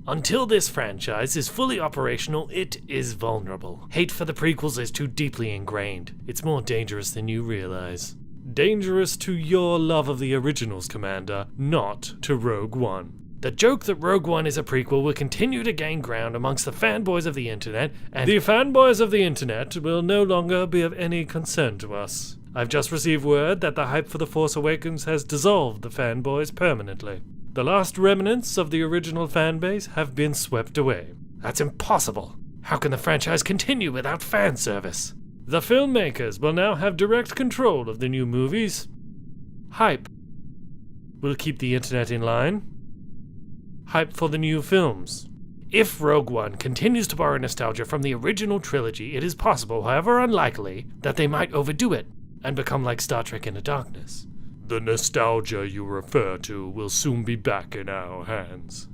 Until this franchise is fully operational, it is vulnerable. Hate for the prequels is too deeply ingrained. It's more dangerous than you realize. Dangerous to your love of the originals, Commander, not to Rogue One. The joke that Rogue One is a prequel will continue to gain ground amongst the fanboys of the internet, and the fanboys of the internet will no longer be of any concern to us. I've just received word that the hype for The Force Awakens has dissolved the fanboys permanently. The last remnants of the original fanbase have been swept away. That's impossible. How can the franchise continue without fan service? The filmmakers will now have direct control of the new movies. Hype will keep the internet in line. Hype for the new films. If Rogue One continues to borrow nostalgia from the original trilogy, it is possible, however unlikely, that they might overdo it and become like Star Trek Into Darkness. The nostalgia you refer to will soon be back in our hands.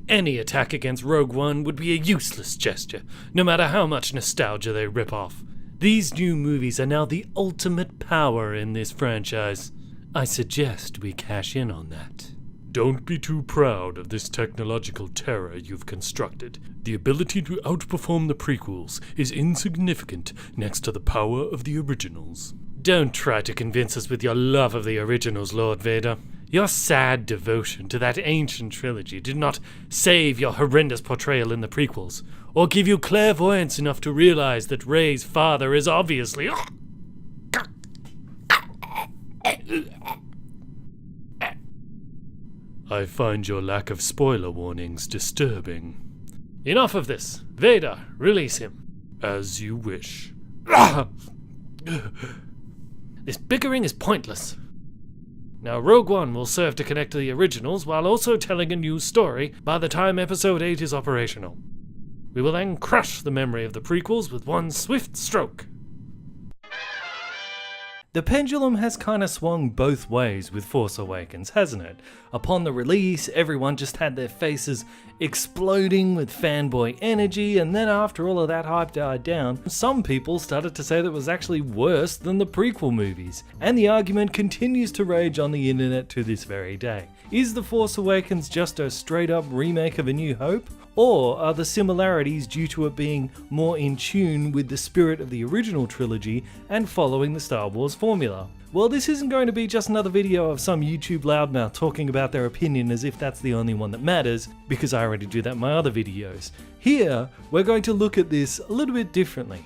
Any attack against Rogue One would be a useless gesture, no matter how much nostalgia they rip off. These new movies are now the ultimate power in this franchise. I suggest we cash in on that. Don't be too proud of this technological terror you've constructed. The ability to outperform the prequels is insignificant next to the power of the originals. Don't try to convince us with your love of the originals, Lord Vader. Your sad devotion to that ancient trilogy did not save your horrendous portrayal in the prequels, or give you clairvoyance enough to realize that Rey's father is obviously... I find your lack of spoiler warnings disturbing. Enough of this. Vader, release him. As you wish. This bickering is pointless. Now, Rogue One will serve to connect to the originals while also telling a new story by the time Episode 8 is operational. We will then crush the memory of the prequels with one swift stroke. The pendulum has kind of swung both ways with Force Awakens, hasn't it? Upon the release, everyone just had their faces exploding with fanboy energy, and then after all of that hype died down, some people started to say that it was actually worse than the prequel movies. And the argument continues to rage on the internet to this very day. Is The Force Awakens just a straight up remake of A New Hope? Or are the similarities due to it being more in tune with the spirit of the original trilogy and following the Star Wars formula? Well, this isn't going to be just another video of some YouTube loudmouth talking about their opinion as if that's the only one that matters, because I already do that in my other videos. Here, we're going to look at this a little bit differently.